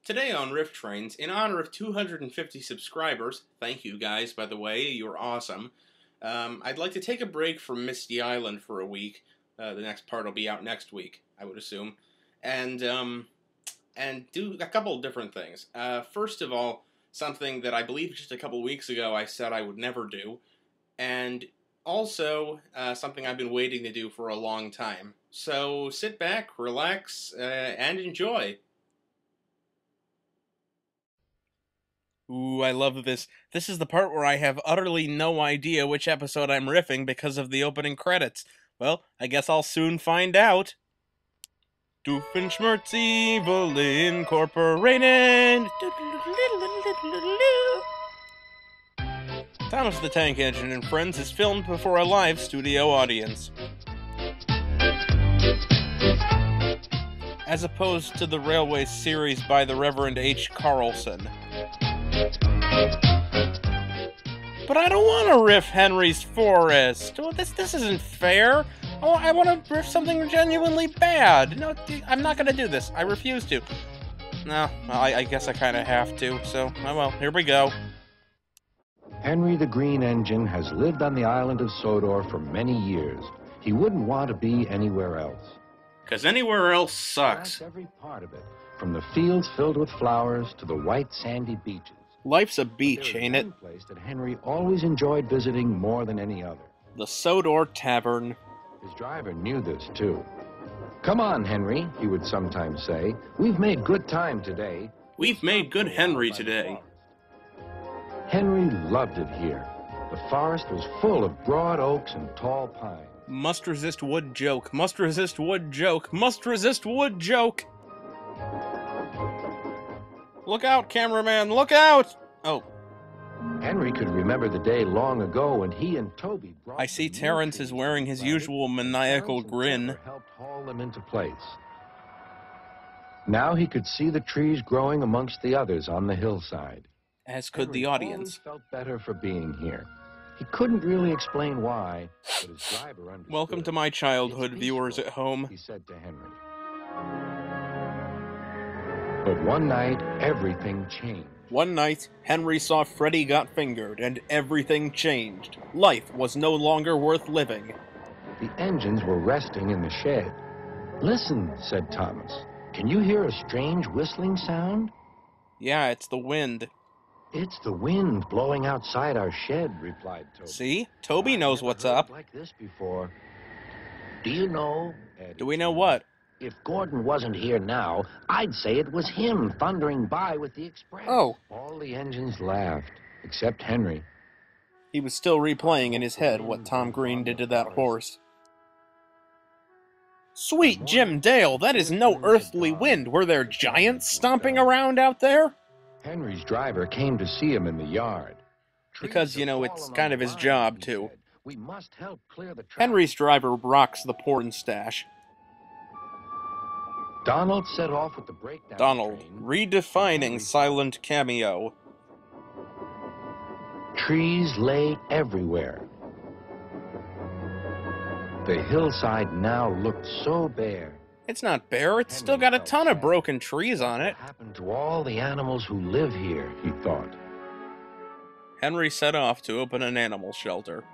Today on Rifftrains, in honor of 250 subscribers, thank you guys, by the way, you're awesome, I'd like to take a break from Misty Island for a week. The next part will be out next week, I would assume, and do a couple of different things. First of all, something that I believe just a couple of weeks ago I said I would never do, and also something I've been waiting to do for a long time. So sit back, relax, and enjoy. Ooh, I love this. This is the part where I have utterly no idea which episode I'm riffing because of the opening credits. Well, I guess I'll soon find out. Doofenshmirtz Evil Incorporated. Thomas the Tank Engine and Friends is filmed before a live studio audience, as opposed to the Railway series by the Reverend H. Carlson. But I don't want to riff Henry's Forest. Oh, this isn't fair. Oh, I want to riff something genuinely bad. No, I'm not going to do this. I refuse to. No, I guess I kind of have to. So, oh well, here we go. Henry the Green Engine has lived on the island of Sodor for many years. He wouldn't want to be anywhere else. 'Cause anywhere else sucks. That's every part of it, from the fields filled with flowers to the white sandy beaches. Life's a beach, ain't it? One place that Henry always enjoyed visiting more than any other. The Sodor Tavern. His driver knew this, too. "Come on, Henry," he would sometimes say. "We've made good time today." We've made good Henry today. Henry loved it here. The forest was full of broad oaks and tall pines. Must resist wood joke. Must resist wood joke. Must resist wood joke. Look out, cameraman, look out! Oh. Henry could remember the day long ago when he and Toby brought... I see Terrence is wearing his usual maniacal grin. ...helped haul them into place. Now he could see the trees growing amongst the others on the hillside. As could the audience. Henry always felt better for being here. He couldn't really explain why, but his driver understood. Welcome to my childhood, viewers at home. He said to Henry. But one night, everything changed. One night, Henry saw Freddy got fingered, and everything changed. Life was no longer worth living. The engines were resting in the shed. "Listen," said Thomas. "Can you hear a strange whistling sound?" Yeah, it's the wind. "It's the wind blowing outside our shed," replied Toby. See? Toby knows what's up. Like this before. "Do you know?" Do we know what? "If Gordon wasn't here now, I'd say it was him thundering by with the express." Oh. All the engines laughed, except Henry. He was still replaying in his head what Tom Green did to that horse. Sweet Jim Dale, that is no earthly wind. Were there giants stomping around out there? Henry's driver came to see him in the yard. Because, you know, it's kind of his job, too. "We must help clear the track." Henry's driver rocks the porn stash. Donald set off with the breakdown Donald, train. redefining silent cameo. Trees lay everywhere. The hillside now looked so bare. It's not bare, it's still got a ton of broken trees on it. What happened to all the animals who live here, he thought. Henry set off to open an animal shelter.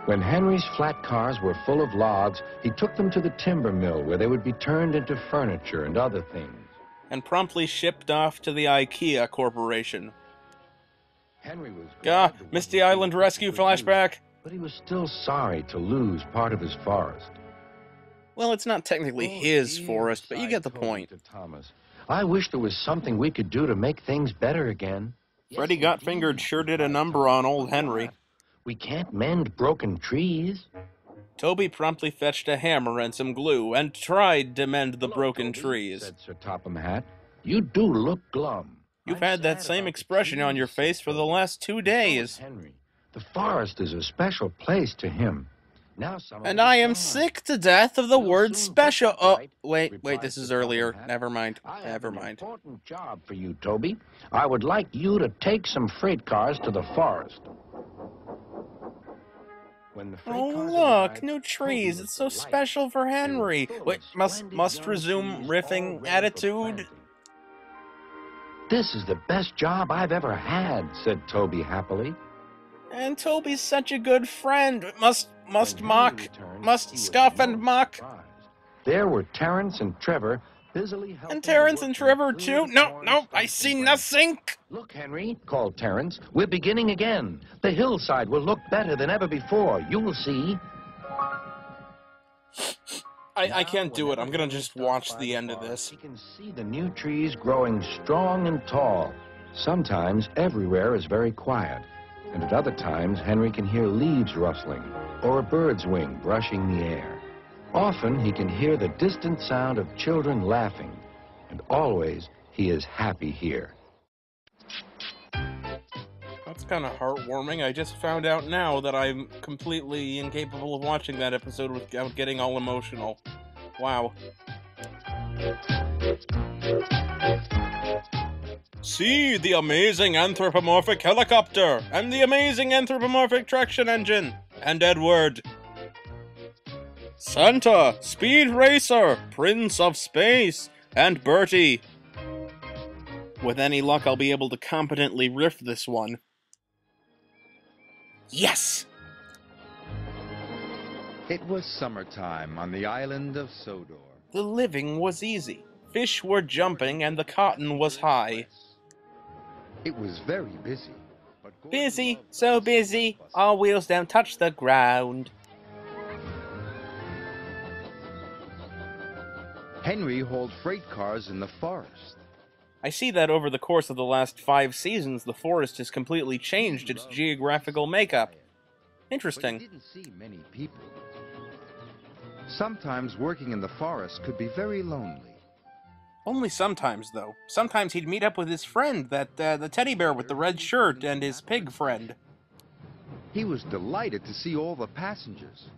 When Henry's flat cars were full of logs, he took them to the timber mill where they would be turned into furniture and other things. And promptly shipped off to the IKEA Corporation. Henry was Misty Island Rescue flashback. But he was still sorry to lose part of his forest. Well, it's not technically his forest, but you get the point. To Thomas, "I wish there was something we could do to make things better again." Freddy Got Fingered sure did a number on old Henry. "We can't mend broken trees." Toby promptly fetched a hammer and some glue and tried to mend the broken trees. Said Sir Topham Hatt. "You do look glum." You've had that same expression on your face for the last 2 days. Henry, the forest is a special place to him. Now and I am sick to death of the word special. Oh, wait, this is earlier. Never mind. Never mind. Important job for you, Toby. I would like you to take some freight cars to the forest. Oh, look, new trees. It's so special for Henry. Wait, must resume riffing attitude. This is the best job I've ever had, said Toby happily. And Toby's such a good friend. Must When Henry mock, returned, must he was scoff and most mock. surprised. There were Terence and Trevor busily helping And the Terence and workmen Trevor clear too? the No, torn no, I stumps see and branches. nothing. Look, Henry, called Terence. We're beginning again. The hillside will look better than ever before. You will see. I can't do it. I'm gonna Henry just stopped watch by the end of forest, this. He can see the new trees growing strong and tall. Sometimes everywhere is very quiet, and at other times Henry can hear leaves rustling or a bird's wing brushing the air. Often he can hear the distant sound of children laughing, and always he is happy here. That's kind of heartwarming. I just found out now that I'm completely incapable of watching that episode without getting all emotional. Wow. See the amazing anthropomorphic helicopter, and the amazing anthropomorphic traction engine, and Edward. Santa, Speed Racer, Prince of Space, and Bertie. With any luck, I'll be able to competently riff this one. Yes! It was summertime on the island of Sodor. The living was easy. Fish were jumping and the cotton was high. It was very busy. But Gordon Busy, loved so the busy, bustle. our wheels don't touch the ground. Henry hauled freight cars in the forest. I see that over the course of the last 5 seasons, the forest has completely changed its geographical makeup. But he Interesting. didn't see many people. Sometimes working in the forest could be very lonely. Only sometimes, though. Sometimes he'd meet up with his friend, the teddy bear with the red shirt, and his pig friend. He was delighted to see all the passengers.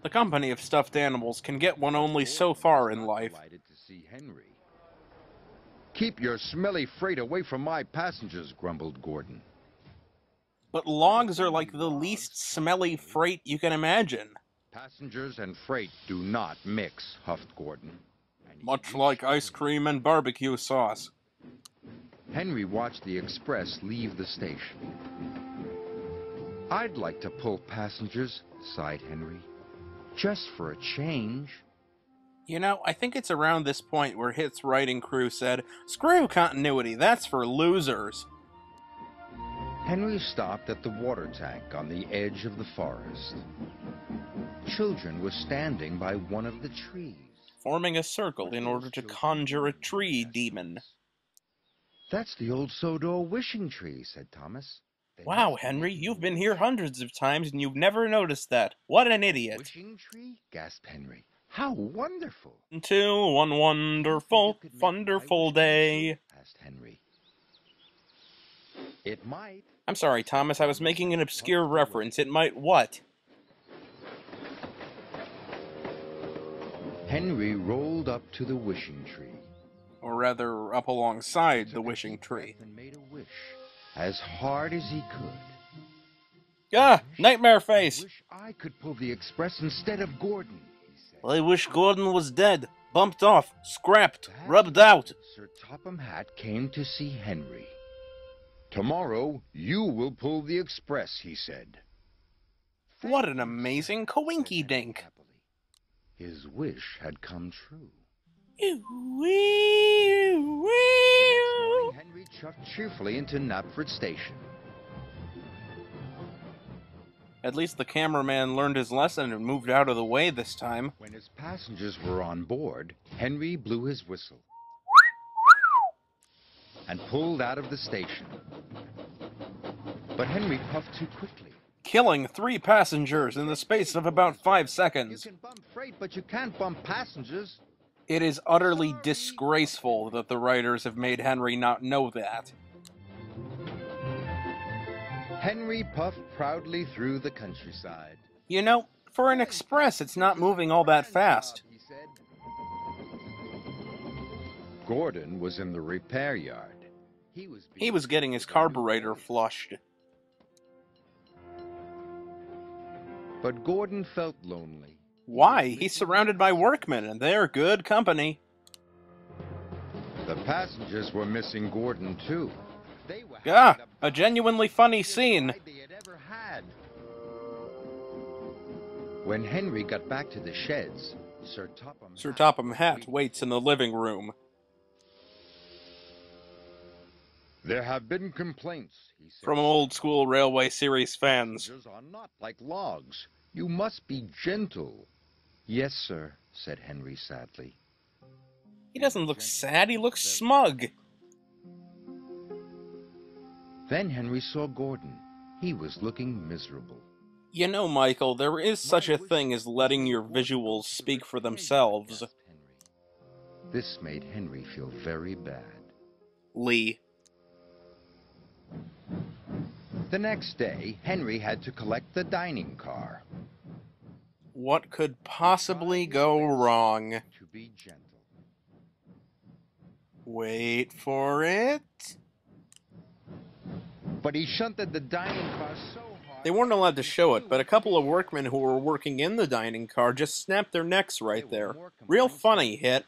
The company of stuffed animals can get one only so far in life. Delighted to see Henry. Keep your smelly freight away from my passengers, grumbled Gordon. But logs are like the least smelly freight you can imagine. Passengers and freight do not mix, huffed Gordon. And he Much reached like ice Henry. cream and barbecue sauce. Henry watched the express leave the station. I'd like to pull passengers, sighed Henry. Just for a change. You know, I think it's around this point where Hit's writing crew said, "Screw continuity, that's for losers." Henry stopped at the water tank on the edge of the forest. Children were standing by one of the trees. Forming a circle in order to conjure a tree demon. That's the old Sodor wishing tree, said Thomas. They Wow, must be Henry, making you've a been wish. here hundreds of times and you've never noticed that. What an idiot. Wishing tree? Gasped Henry. How wonderful! Until one wonderful, You could make my wonderful wish come true? day. Asked Henry. It might. I'm sorry, Thomas, I was making an obscure reference. It might what? Henry rolled up to the wishing tree. Or rather, up alongside the Took a wishing deep tree. breath and made a wish as hard as he could. Ah! Nightmare face! I wish I could pull the express instead of Gordon, he said. I wish Gordon was dead. Bumped off, scrapped, That rubbed out. Sir Topham Hatt came to see Henry. Tomorrow, you will pull the express, he said. What an amazing coinky dink. Happily. His wish had come true. Ew, The ew, next ew. morning, Henry chuffed cheerfully into Knapford Station. At least the cameraman learned his lesson and moved out of the way this time. When his passengers were on board, Henry blew his whistle and pulled out of the station. But Henry puffed too quickly. Killing 3 passengers in the space of about 5 You seconds. can bump freight, but you can't bump passengers. It is utterly disgraceful that the writers have made Henry not know that. Henry puffed proudly through the countryside. You know, for an express, it's not moving all that fast. He said. Gordon was in the repair yard. He was getting his carburetor flushed. But Gordon felt lonely. Why? He's surrounded by workmen, and they're good company. The passengers were missing Gordon, too. They were Yeah, having a genuinely funny scene. ride they had ever had. When Henry got back to the sheds, Sir Topham Hatt waits in the living room. There have been complaints, he said. From old school Railway Series fans. Passengers are not like logs. You must be gentle. Yes, sir, said Henry sadly. He doesn't look sad, he looks smug. Then Henry saw Gordon. He was looking miserable. You know, Michael, there is such a thing as letting your visuals speak for themselves. This made Henry feel very bad. Lee. The next day, Henry had to collect the dining car. What could possibly go wrong? To be gentle. Wait for it. But he shunted the dining car so hard... They weren't allowed to show it, but a couple of workmen who were working in the dining car just snapped their necks right there. Real funny hit.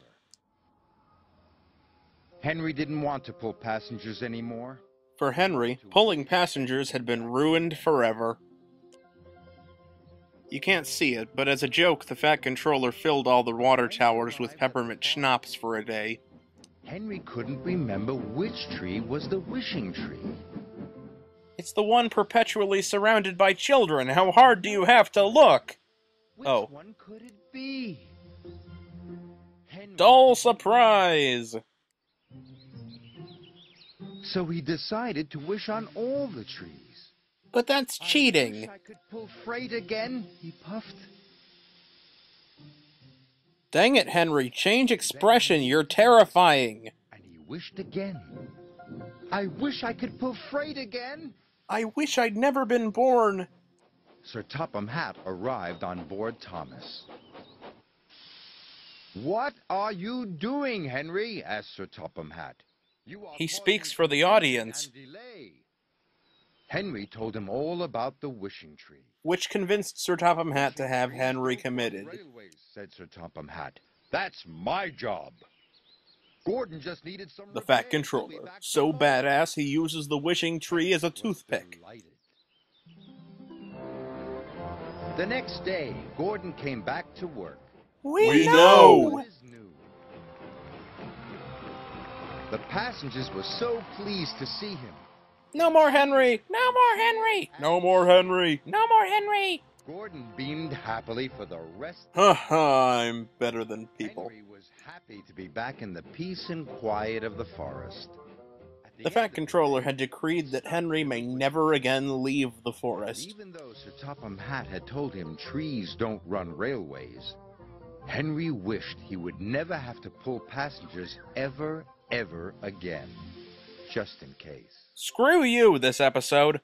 Henry didn't want to pull passengers anymore. For Henry, pulling passengers had been ruined forever. You can't see it, but as a joke, the Fat Controller filled all the water towers with peppermint schnapps for a day. Henry couldn't remember which tree was the wishing tree. It's the one perpetually surrounded by children. How hard do you have to look? Which one could it be? Dull surprise! So he decided to wish on all the trees. But that's I cheating. wish I could pull freight again, he puffed. Dang it, Henry, change expression, you're terrifying. And he wished again. I wish I could pull freight again. I wish I'd never been born. Sir Topham Hatt arrived on board Thomas. What are you doing, Henry? Asked Sir Topham Hatt. He speaks for the audience. Henry told him all about the wishing tree. Which convinced Sir Topham Hatt to have Henry committed. Railways, said Sir Topham Hatt. That's my job. Gordon just needed some The Fat repairs. Controller, He'll be back so tomorrow. badass he uses the wishing tree as a toothpick. The next day, Gordon came back to work. We What know! is new? The passengers were so pleased to see him. No more Henry! No more Henry! No more Henry! No more Henry! Gordon beamed happily for the rest. Haha, I'm better than people. Henry was happy to be back in the peace and quiet of the forest. At The Fat Controller had decreed that Henry may never again leave the forest. Even though Sir Topham Hatt had told him trees don't run railways, Henry wished he would never have to pull passengers ever again. Just in case. Screw you, this episode.